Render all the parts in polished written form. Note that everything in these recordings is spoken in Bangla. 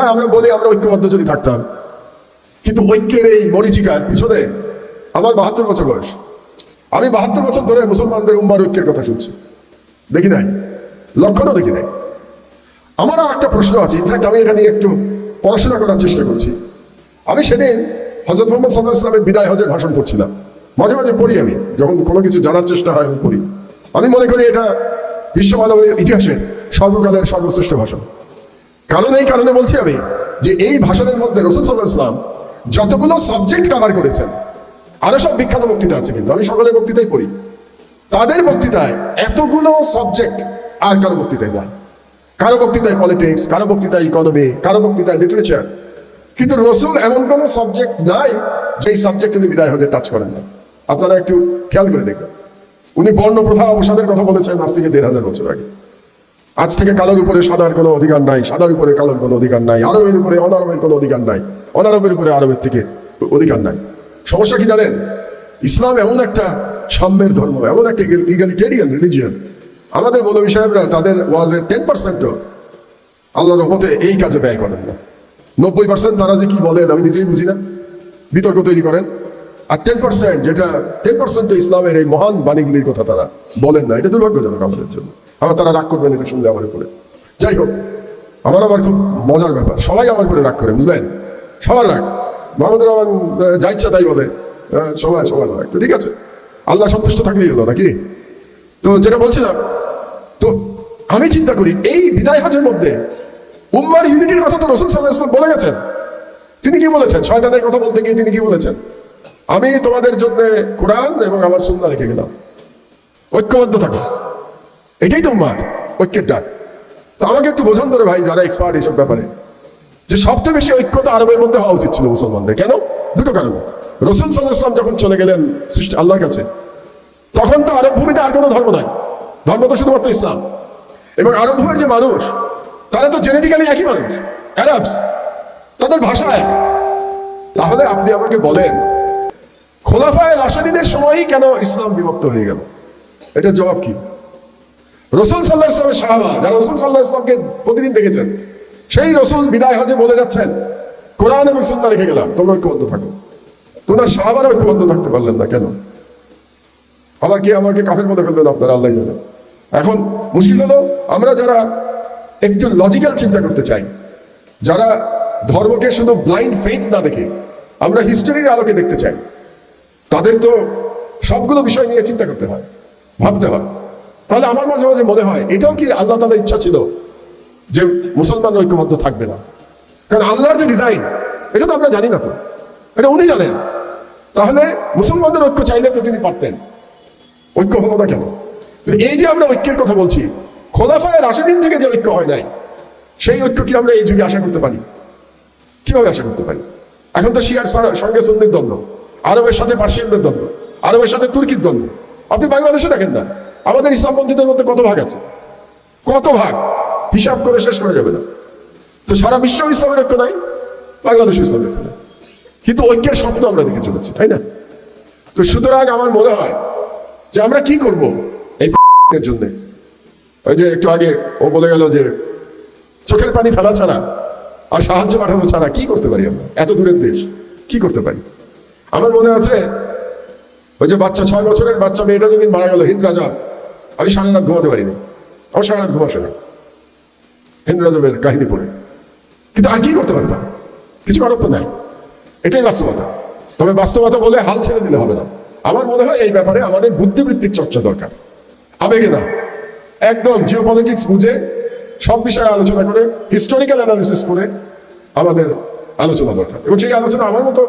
হ্যাঁ, আমরা বলি আমরা ঐক্যবদ্ধ যদি থাকতাম, কিন্তু ঐক্যের এই মরীচিকার পিছনে আমার 72 বছর বয়স। আমি 72 বছর ধরে মুসলমানদের উম্মার ঐক্যের কথা শুনছি, দেখি নাই, লক্ষণও দেখি নাই। আমার আর একটা প্রশ্ন আছে, ইনফ্যাক্ট আমি এটা নিয়ে একটু পড়াশোনা করার চেষ্টা করছি। আমি সেদিন হযরত মুহাম্মদ সাল্লাল্লাহু আলাইহি ওয়াসাল্লামের বিদায় হজের ভাষণ পড়ছিলাম। মাঝে মাঝে পড়ি, আমি যখন কোনো কিছু জানার চেষ্টা হয় আমি পড়ি। আমি মনে করি এটা বিশ্ব মানবের ইতিহাসের সর্বকালের সর্বশ্রেষ্ঠ ভাষণ। কারণ এই কারণে বলছি আমি যে এই ভাষণের মধ্যে রাসূল সাল্লাল্লাহু আলাইহি ওয়াসাল্লাম যতগুলো সাবজেক্ট কভার করেছেন, আরো সব বিখ্যাত বক্তৃতা আছে, কিন্তু আমি সকলের বক্তৃতাই পড়ি। তাদের বক্তৃতায় এতগুলো সাবজেক্ট আর কারো বক্তৃতায় নাই। কারো বক্তৃতায় পলিটিক্স, কারো বক্তৃতায় ইকোনমি, কারো বক্তৃতায় লিটারেচার, কিন্তু রাসূল এমন কোনো সাবজেক্ট নাই যেই সাবজেক্ট উনি বিদায় হতে টাচ করেন না। আপনারা একটু খেয়াল করে দেখবেন, উনি বর্ণ প্রথা অবসাদের কথা বলেছেন আজ থেকে 1500 বছর আগে। আজ থেকে কালোর উপরে সাদার কোনো অধিকার নাই, সাদার উপরে কালোর কোনো অধিকার নাই, আরবের উপরে অনারবের কোনো অধিকার নাই, অনারবের উপরে আরবের থেকে অধিকার নাই। সমস্যা কি জানেন? ইসলাম এমন একটা সাম্যের ধর্ম, এমন একটা ইগালিটেরিয়ান রিলিজিয়ন। আমাদের মৌলভী সাহেবরা তাদের ওয়াজের 10% আল্লাহর রহমতে এই কাজে ব্যয় করেন না। 90% তারা যে কি বলেন আমি নিজেই বুঝি না, বিতর্ক তৈরি করেন। আর 10%, যেটা 10% ইসলামের এই মহান বাণীগুলির কথা তারা বলেন না। এটা দুর্ভাগ্যজনক আমাদের জন্য। আবার তারা রাগ করবেন এটা শুনলে আমার উপরে। যাই হোক, আমার আবার খুব মজার ব্যাপার, সবাই আমার উপরে রাগ করে, বুঝলেন? সবার রাগ। মাহমুদুর রহমান যা ইচ্ছা তাই বলে, সবার রাগ। তো ঠিক আছে, আল্লাহ সন্তুষ্ট থাকলেই হলো নাকি? তো যেটা বলছিলাম, তো আমি চিন্তা করি এই বিদায় হজের মধ্যে উম্মার ইউনিটির কথা তো রাসূল সাল্লাল্লাহু আলাইহি ওয়াসাল্লাম বলে গেছেন। তিনি কি বলেছেন? শয়তানের কথা বলতে গিয়ে তিনি কি বলেছেন? আমি তোমাদের জন্য কোরআন এবং আমার সুন্নাহ রেখে গেলাম, ঐক্যবদ্ধ থাকো। এটাই তো উম্মার ঐক্যের ডাক। তো আমাকে একটু বোঝান ধরে ভাই, যারা এক্সপার্ট এইসব ব্যাপারে, যে সবচেয়ে বেশি ঐক্যতা আরবের মধ্যে হওয়া উচিত ছিল মুসলমানদের। কেন? দুটো কারণে। রাসূল সাল্লাল্লাহু আলাইহি ওয়াসাল্লাম যখন চলে গেলেন সৃষ্টি আল্লাহর কাছে, তখন তো আরব ভূমিতে আর কোনো ধর্ম নাই, ধর্ম তো শুধুমাত্র ইসলাম। এবং আরব ভূমির যে মানুষ, তারা তো জেনেটিক্যালি একই মানুষ, আরবস, তাদের ভাষা এক। তাহলে আপনি আমাকে বলেন, খোলাফায়ে রাশিদিনের সময়ই কেন ইসলাম বিভক্ত হয়ে গেল? এটার জবাব কি? রাসূল সাল্লাল্লাহু আলাইহি ওয়াসাল্লামের সাহাবা, যারা রাসূল সাল্লাল্লাহু আলাইহি ওয়াসাল্লামকে প্রতিদিন দেখেছেন, সেই রাসূল বিদায় হজে বলে যাচ্ছেন কোরআন এবং সুন্নাহ রেখে গেলাম, তোমরা ঐক্যবদ্ধ থাকো। তোমরা সাহাবারা ঐক্যবদ্ধ থাকতে পারলেন না কেন? আবার কি আমাকে কাফের বলে ফেলবেন আপনারা? আল্লাহ জানেন। এখন মুশকিল হলো, আমরা যারা একটু লজিক্যাল চিন্তা করতে চাই, যারা ধর্মকে শুধু ব্লাইন্ড ফেথ না দেখে আমরা হিস্টোরির আলোকে দেখতে চাই, তাদের তো সবগুলো বিষয় নিয়ে চিন্তা করতে হয়, ভাবতে হয়। তাহলে আমার মাঝে মাঝে মনে হয়, এটাও কি আল্লাহ তাআলার ইচ্ছা ছিল যে মুসলমান ঐক্যবদ্ধ থাকবে না? কারণ আল্লাহর যে ডিজাইন, এটা তো আমরা জানি না, তো এটা উনি জানেন। তাহলে মুসলমানদের ঐক্য চাইলে তো তিনি পারতেন, ঐক্য হলো না কেন? এই যে আমরা ঐক্যের কথা বলছি, খোলাফায়ে রাশিদিন থেকে যে ঐক্য হয় নাই, সেই ঐক্য কি আমরা এই যুগে আশা করতে পারি? কিভাবে আশা করতে পারি? এখন তো শিয়ার সঙ্গে সুন্নির দ্বন্দ্ব, আরবের সাথে পার্সিয়ানদের দ্বন্দ্ব, আরবের সাথে তুর্কির দ্বন্দ্ব। আপনি বাংলাদেশে দেখেন না, আমাদের ইসলামপন্থীদের মধ্যে কত ভাগ আছে, কত ভাগ, হিসাব করে শেষ করা যাবে না। তো সারা বিশ্ব ইসলামের ঐক্য নাই, বাংলাদেশ ইসলামের ঐক্য নাই, কিন্তু ঐক্যের স্বপ্ন আমরা দেখে চলেছি, তাই না? তো সুতরাং আমার মনে হয় যে আমরা কি করব এই জন্য। ওই যে একটু আগে ও বলে গেল যে চোখের পানি ফেলা ছাড়া আর সাহায্য পাঠানো ছাড়া কি করতে পারি আমরা? এত দূরের দেশ, কি করতে পারি? আমার মনে আছে ওই যে 6 বছরের বাচ্চা মেয়েটা যেদিন মারা গেল, হিন্দ রাজা, আমি সারা রাত ঘুমাতে পারিনি। আমার সারা রাত ঘুম আসে না হিন্দ রাজবের কাহিনী পড়ে। কিন্তু আর কি করতে পারতাম? কিছু করার তো নাই, এটাই বাস্তবতা। তবে বাস্তবতা বলে হাল ছেড়ে দিলে হবে না। আমার মনে হয় এই ব্যাপারে আমাদের বুদ্ধিবৃত্তিক চর্চা দরকার, আবেগে না, একদম জিওপলিটিক্স বুঝে সব বিষয়ে আলোচনা করে, হিস্টোরিক্যাল অ্যানালিসিস করে আমাদের আলোচনা দরকার। এবং সেই আলোচনা আমার মতো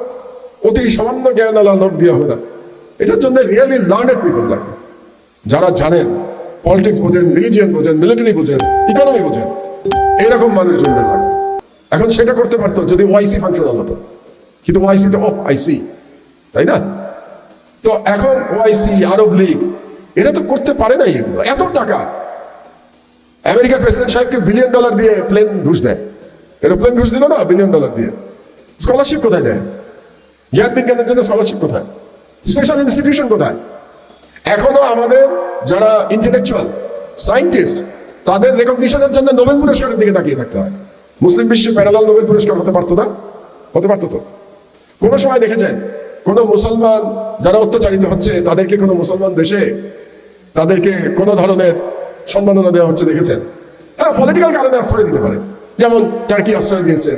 অতি সামান্য জ্ঞান আলা লোক দিয়ে হবে না, এটার জন্য রিয়েলি লার্নেড পিপল লাগবে, যারা জানেন, পলিটিক্স বোঝেন, রিলিজিয়ন বোঝেন, মিলিটারি বোঝেন, ইকোনমি বোঝেন, এইরকম মানুষজনদের লাগবে। এখন সেটা করতে পারতো যদি ওআইসি ফাংশনাল হতো, কিন্তু ওআইসি তো আইসি, তাই না? তো এখন ওআইসি, আরব লীগ, এরা তো করতে পারে না এগুলো। এত টাকা আমেরিকার প্রেসিডেন্ট সাহেবকে $1 বিলিয়ন দিয়ে প্লেন ঘুষ দেয়, এরোপ্লেন ঘুষ দিল না, $1 বিলিয়ন দিয়ে। স্কলারশিপ কোথায় দেয়? জ্ঞান বিজ্ঞানের জন্য স্কলারশিপ কোথায়? স্পেশাল ইনস্টিটিউশন কোথায়? এখনো আমাদের যারা ইন্টেলেকচুয়াল সায়েন্টিস্ট, তাদের রেকগনিশনের জন্য নোবেল পুরস্কারের দিকে তাকিয়ে থাকতে হয়। মুসলিম বিশ্বে প্যারালাল নোবেল পুরস্কার হতে পারতো না? হতে পারতো তো। কোনো সময় দেখেছেন কোনো মুসলমান যারা অত্যাচারিত হচ্ছে তাদেরকে কোনো মুসলমান দেশে তাদেরকে কোনো ধরনের সম্মাননা দেওয়া হচ্ছে দেখেছেন? হ্যাঁ, পলিটিক্যাল কারণে আশ্রয় দিতে পারে, যেমন টার্কি আশ্রয় দিয়েছে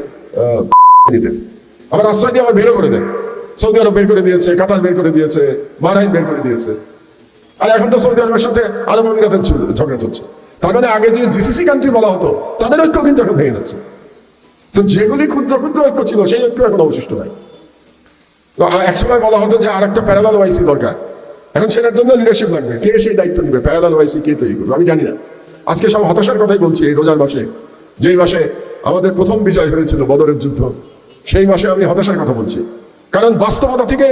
আবার আশ্রয় দিয়ে আবার বেরও করে দেয়। সৌদি আরব বের করে দিয়েছে, কাতার বের করে দিয়েছে, বাহরাইন বের করে দিয়েছে, আর এখন তো সৌদি আরবের সাথে আরব আমিরাতের ঝগড়া চলছে। তার মানে আগে যে জিসিসি কান্ট্রি বলা হতো তাদের ঐক্য কিন্তু এখন ভেঙে যাচ্ছে। তো যেগুলি ক্ষুদ্র ক্ষুদ্র ঐক্য ছিল সেই ঐক্য এখন অবশিষ্ট নাই। তো একসময় বলা হতো যে আর একটা প্যারালাল ওয়াইসি দরকার, এখন সেটার জন্য লিডারশিপ লাগবে। কে সেই দায়িত্ব নেবে? প্যারালাল ওয়াইসি কে তৈরি করবে? আমি জানি না। আজকে সব হতাশার কথাই বলছি। এই রোজার মাসে, যেই মাসে আমাদের প্রথম বিজয় হয়েছিল বদরের যুদ্ধ, সেই মাসে আমি হতাশার কথা বলছি। কারণ বাস্তবতা থেকে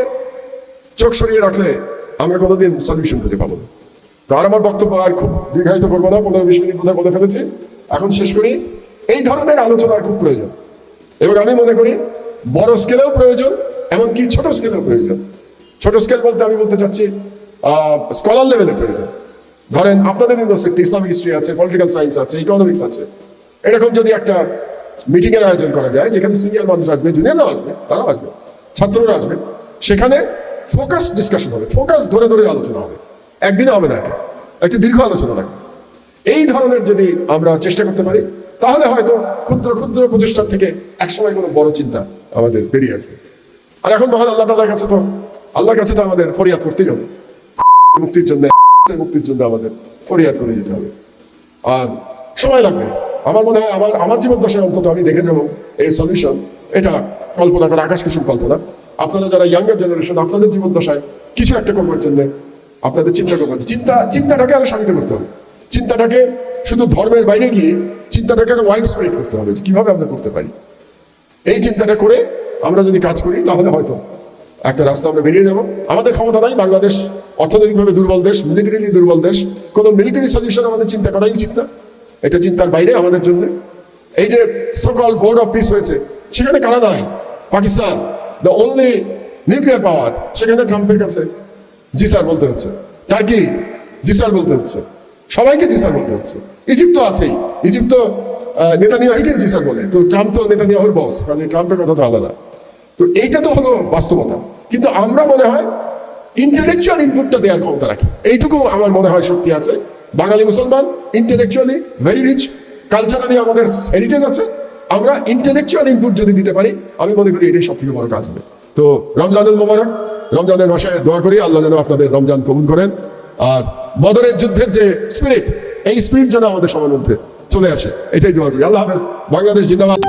চোখ সরিয়ে রাখলে আমরা কোনোদিন সলিউশন খুঁজে পাবো না। তো আর আমার বক্তব্য আর খুব দীর্ঘায়িত করবো না, 15-20 মিনিট বোধহয় বলে ফেলেছি। এখন শেষ করি। এই ধরনের আলোচনার খুব প্রয়োজন, এবং আমি মনে করি বড় স্কেলেও প্রয়োজন, এমনকি ছোট স্কেলেও প্রয়োজন। ছোট স্কেল বলতে আমি বলতে চাচ্ছি স্কলার লেভেলে প্রয়োজন। ধরেন আপনাদের ইউনিভার্সিটি ইসলামিক হিস্ট্রি আছে, পলিটিক্যাল সায়েন্স আছে, ইকোনমিক্স আছে, এরকম যদি একটা মিটিং এর আয়োজন করা যায় যেখানে সিনিয়র মানুষ আসবে, জুনিয়ররাও আসবে, তারাও আসবে, ছাত্ররা আসবে, সেখানে ফোকাস ডিসকাশন হবে, ফোকাস ধরে ধরে আলোচনা হবে। একদিনে হবে না, এটা একটা দীর্ঘ আলোচনা লাগবে। এই ধরনের যদি আমরা চেষ্টা করতে পারি তাহলে হয়তো ক্ষুদ্র ক্ষুদ্র প্রচেষ্টার থেকে একসময় কোনো বড় চিন্তা আমাদের বেরিয়ে আসবে। আর এখন মহান আল্লাহ তাআলার কাছে তো আমাদের ফরিয়াদ করতেই হবে। মুক্তির জন্য আমাদের ফরিয়াদ করে যেতে হবে, আর সময় লাগবে। আমার মনে হয় আমার জীবদ্দশায় অন্তত আমি দেখে যাবো এই সলিউশন। এটা কল্পনা করা আকাশ কুসুম কল্পনা। আপনারা যারা ইয়াঙ্গার জেনারেশন, আপনাদের জীবদ্দশায় কিছু একটা করবার জন্য আপনাদের চিন্তা করবেন। চিন্তাটাকে আরো শান্ত করতে হবে। চিন্তাটাকে শুধু ধর্মের বাইরে গিয়ে চিন্তাটাকে আরো ওয়াইড স্প্রেড করতে হবে, যে কিভাবে আমরা করতে পারি। এই চিন্তাটা করে আমরা যদি কাজ করি তাহলে হয়তো একটা রাস্তা আমরা বেরিয়ে যাব। আমাদের ক্ষমতা নাই, বাংলাদেশ অর্থনৈতিকভাবে দুর্বল দেশ, মিলিটারিলি দুর্বল দেশ। কোনো মিলিটারি সলিউশন আমাদের চিন্তা করাই উচিত না, এটা চিন্তার বাইরে আমাদের জন্য। এই যে সোকল বোর্ড অফ পিস হয়েছে, সেখানে কারা নাই? Pakistan, the only nuclear power, সেখানে ট্রাম্পের কাছে জি স্যার বলতে হচ্ছে। টার্কি জি স্যার বলতে হচ্ছে, সবাইকে জি স্যার বলতে হচ্ছে। ইজিপ্ট তো আছেই, ইজিপ্ট তো নেতানিয়াহুকে জি স্যার বলে। তো ট্রাম্প তো নেতানিয়াহুর বস, কারণ ট্রাম্পের কথা তো আলাদা। তো এইটা তো হলো বাস্তবতা। কিন্তু আমরা মনে হয় ইন্টেলেকচুয়াল ইনপুটটা দেওয়ার ক্ষমতা রাখি, এইটুকু আমার মনে হয় শক্তি আছে। বাঙালি মুসলমান ইন্টেলেকচুয়ালি ভেরি রিচ, কালচারালি আমাদের হেরিটেজ আছে। আমরা ইন্টেলেকচুয়াল ইনপুট যদি দিতে পারি, আমি মনে করি এটাই সব থেকে বড় কাজ হবে। তো রমজানুল মোবারক, রমজানের মাসে দোয়া করি আল্লাহ যেন আপনাদের রমজান কবুল করেন। আর বদরের যুদ্ধের যে স্পিরিট, এই স্পিরিট যেন আমাদের সবার মধ্যে চলে আসে, এটাই দোয়া করি। আল্লাহ হাফেজ। বাংলাদেশ জিন্দাবাদ।